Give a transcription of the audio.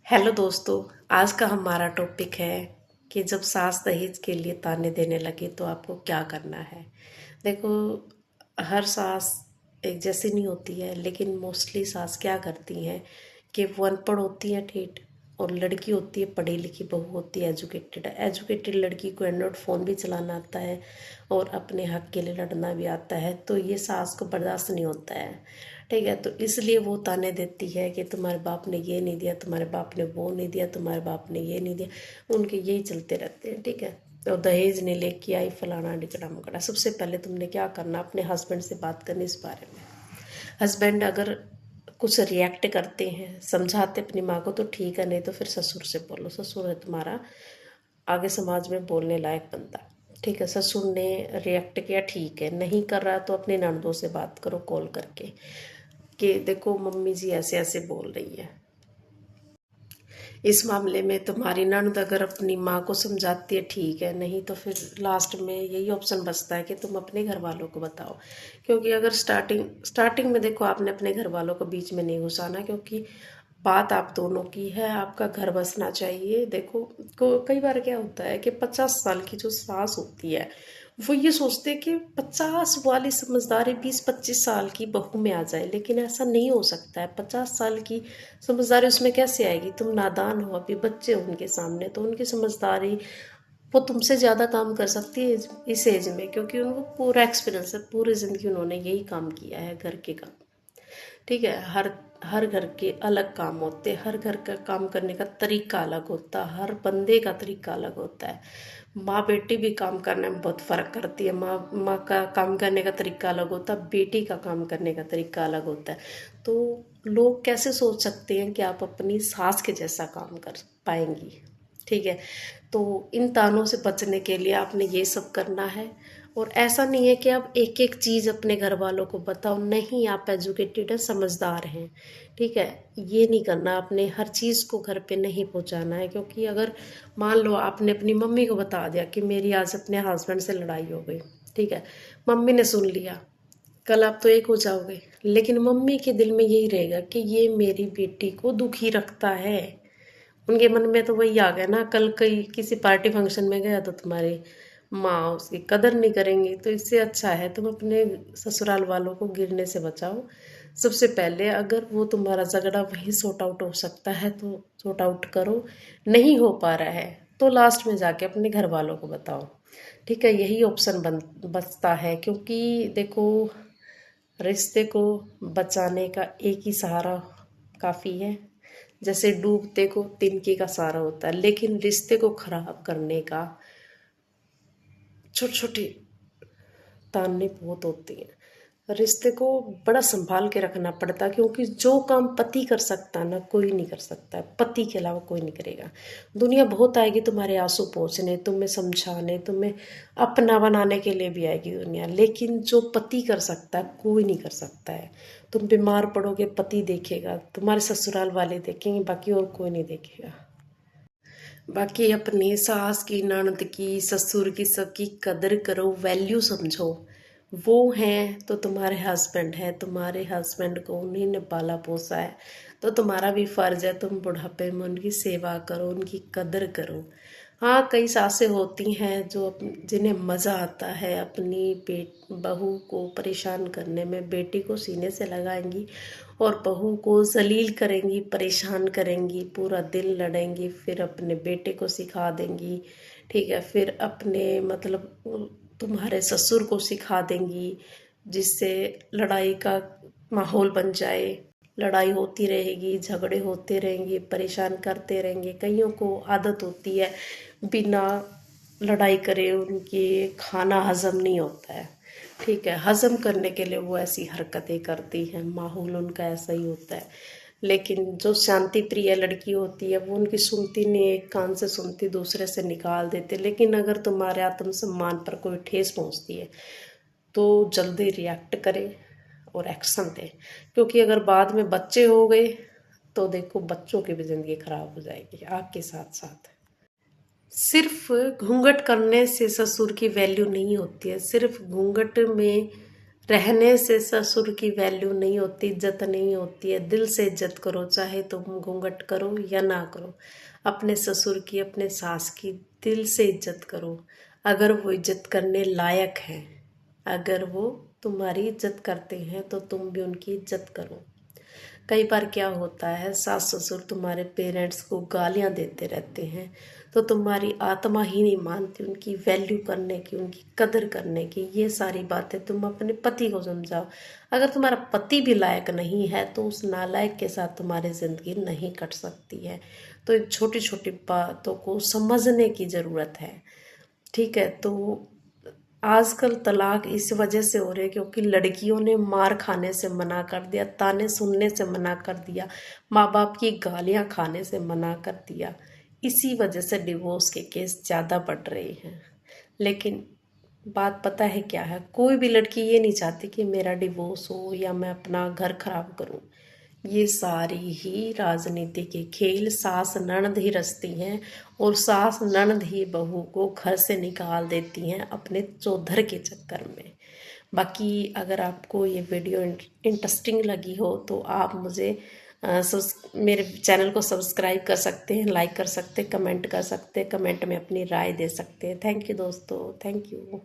Hello दोस्तों। आज का हमारा टॉपिक है कि जब सास दहेज के लिए ताने देने लगे तो आपको क्या करना है। देखो, हर सास एक जैसी नहीं होती है, लेकिन मोस्टली सास क्या करती हैं कि वो अनपढ़ होती है, ठीक, और लड़की होती है पढ़ी लिखी, बहू होती है एजुकेटेड। एजुकेटेड लड़की को एंड्रॉयड फ़ोन भी चलाना आता है और अपने हक के लिए लड़ना भी आता है, तो ये सास को बर्दाश्त नहीं होता है। ठीक है, तो इसलिए वो ताने देती है कि तुम्हारे बाप ने ये नहीं दिया, तुम्हारे बाप ने वो नहीं दिया, तुम्हारे बाप ने ये नहीं दिया। उनके यही चलते रहते हैं। ठीक है, और दहेज ने लेके आई फलाना ढिकड़ा मकड़ा। सबसे पहले तुमने क्या करना, अपने हस्बैंड से बात करनी इस बारे में। हस्बैंड अगर कुछ रिएक्ट करते हैं, समझाते अपनी माँ को तो ठीक है, नहीं तो फिर ससुर से बोलो। ससुर है तुम्हारा आगे समाज में बोलने लायक बंदा। ठीक है, ससुर ने रिएक्ट किया, ठीक है, नहीं कर रहा तो अपनी ननदों से बात करो कॉल करके कि देखो मम्मी जी ऐसे ऐसे बोल रही है। इस मामले में तुम्हारी ननद अगर अपनी माँ को समझाती है, ठीक है, नहीं तो फिर लास्ट में यही ऑप्शन बचता है कि तुम अपने घर वालों को बताओ। क्योंकि अगर स्टार्टिंग में देखो, आपने अपने घर वालों को बीच में नहीं घुसाना, क्योंकि बात आप दोनों की है, आपका घर बसना चाहिए। देखो, कई बार क्या होता है कि 50 साल की जो सास होती है वो ये सोचते हैं कि 50 वाली समझदारी 20-25 साल की बहू में आ जाए, लेकिन ऐसा नहीं हो सकता है। 50 साल की समझदारी उसमें कैसे आएगी? तुम नादान हो, अभी बच्चे हो उनके सामने, तो उनकी समझदारी वो तुमसे ज़्यादा काम कर सकती है इस एज में, क्योंकि उनको पूरा एक्सपीरियंस है, पूरी ज़िंदगी उन्होंने यही काम किया है, घर के काम। ठीक है, हर हर घर के अलग काम होते हैं, हर घर का काम करने का तरीका अलग होता है, हर बंदे का तरीका अलग होता है। माँ बेटी भी काम करने में बहुत फ़र्क करती है। माँ का काम करने का तरीका अलग होता है, बेटी का काम करने का तरीका अलग होता है। तो लोग कैसे सोच सकते हैं कि आप अपनी सास के जैसा काम कर पाएंगी? ठीक है, तो इन तानों से बचने के लिए आपने ये सब करना है। और ऐसा नहीं है कि आप एक एक चीज़ अपने घर वालों को बताओ, नहीं, आप एजुकेटेड हैं, समझदार हैं। ठीक है, ये नहीं करना, आपने हर चीज़ को घर पे नहीं पहुंचाना है। क्योंकि अगर मान लो आपने अपनी मम्मी को बता दिया कि मेरी आज अपने हस्बैंड से लड़ाई हो गई, ठीक है, मम्मी ने सुन लिया, कल आप तो एक हो जाओगे, लेकिन मम्मी के दिल में यही रहेगा कि ये मेरी बेटी को दुखी रखता है। उनके मन में तो वही आ गया ना, कल कहीं किसी पार्टी फंक्शन में गया तो तुम्हारी माँ उसकी कदर नहीं करेंगी। तो इससे अच्छा है तुम अपने ससुराल वालों को गिरने से बचाओ। सबसे पहले अगर वो तुम्हारा झगड़ा वहीं सॉर्ट आउट हो सकता है तो सॉर्ट आउट करो, नहीं हो पा रहा है तो लास्ट में जाके अपने घर वालों को बताओ। ठीक है, यही ऑप्शन बचता है। क्योंकि देखो, रिश्ते को बचाने का एक ही सहारा काफ़ी है। जैसे डूबते को तिनके का सहारा होता है, लेकिन रिश्ते को खराब करने का छोटे छोटे ताने बहुत होती हैं। रिश्ते को बड़ा संभाल के रखना पड़ता है, क्योंकि जो काम पति कर सकता है ना, कोई नहीं कर सकता है, पति के अलावा कोई नहीं करेगा। दुनिया बहुत आएगी तुम्हारे आंसू पोंछने, तुम्हें समझाने, तुम्हें अपना बनाने के लिए भी आएगी दुनिया, लेकिन जो पति कर सकता है कोई नहीं कर सकता है। तुम बीमार पड़ोगे, पति देखेगा, तुम्हारे ससुराल वाले देखेंगे, बाकी और कोई नहीं देखेगा। बाकी अपनी सास की, ननद की, ससुर की, सबकी कदर करो, वैल्यू समझो। वो हैं तो तुम्हारे हस्बैंड है, तुम्हारे हस्बैंड को उन्हीं ने पाला पोसा है, तो तुम्हारा भी फर्ज है तुम बुढ़ापे में उनकी सेवा करो, उनकी कदर करो। हाँ, कई सासें होती हैं जो जिन्हें मज़ा आता है अपनी बहू को परेशान करने में, बेटी को सीने से लगाएंगी और बहू को जलील करेंगी, परेशान करेंगी, पूरा दिन लड़ेंगी, फिर अपने बेटे को सिखा देंगी। ठीक है, फिर अपने मतलब तुम्हारे ससुर को सिखा देंगी, जिससे लड़ाई का माहौल बन जाए। लड़ाई होती रहेगी, झगड़े होते रहेंगे, परेशान करते रहेंगे। कईयों को आदत होती है बिना लड़ाई करे उनके खाना हजम नहीं होता है। ठीक है, हजम करने के लिए वो ऐसी हरकतें करती हैं, माहौल उनका ऐसा ही होता है। लेकिन जो शांति प्रिय लड़की होती है वो उनकी सुनती नहीं, एक कान से सुनती दूसरे से निकाल देते। लेकिन अगर तुम्हारे आत्मसम्मान पर कोई ठेस पहुंचती है तो जल्दी रिएक्ट करें और एक्शन दें। क्योंकि अगर बाद में बच्चे हो गए तो देखो, बच्चों की भी ज़िंदगी खराब हो जाएगी आपके साथ साथ। सिर्फ घूंघट करने से ससुर की वैल्यू नहीं होती है। सिर्फ घूंघट में रहने से ससुर की वैल्यू नहीं होती, इज्जत नहीं होती है। दिल से इज्जत करो, चाहे तुम घूंघट करो या ना करो। अपने ससुर की, अपने सास की दिल से इज्जत करो। अगर वो इज्जत करने लायक हैं, अगर वो तुम्हारी इज्जत करते हैं तो तुम भी उनकी इज्जत करो। कई बार क्या होता है, सास ससुर तुम्हारे पेरेंट्स को गालियां देते रहते हैं तो तुम्हारी आत्मा ही नहीं मानती उनकी वैल्यू करने की, उनकी कदर करने की। ये सारी बातें तुम अपने पति को समझाओ। अगर तुम्हारा पति भी लायक नहीं है तो उस नालायक के साथ तुम्हारी ज़िंदगी नहीं कट सकती है। तो इन छोटी छोटी बातों को समझने की ज़रूरत है। ठीक है, तो आजकल तलाक इस वजह से हो रहे क्योंकि लड़कियों ने मार खाने से मना कर दिया, ताने सुनने से मना कर दिया, माँ बाप की गालियाँ खाने से मना कर दिया। इसी वजह से डिवोर्स के केस ज़्यादा बढ़ रहे हैं। लेकिन बात पता है क्या है, कोई भी लड़की ये नहीं चाहती कि मेरा डिवोर्स हो या मैं अपना घर खराब करूं। ये सारी ही राजनीति के खेल सास ननद ही रचती हैं और सास ननद ही बहू को घर से निकाल देती हैं अपने चौधर के चक्कर में। बाकी अगर आपको ये वीडियो इंटरेस्टिंग लगी हो तो आप मुझे मेरे चैनल को सब्सक्राइब कर सकते हैं, लाइक कर सकते हैं, कमेंट कर सकते हैं, कमेंट में अपनी राय दे सकते हैं। थैंक यू दोस्तों, थैंक यू।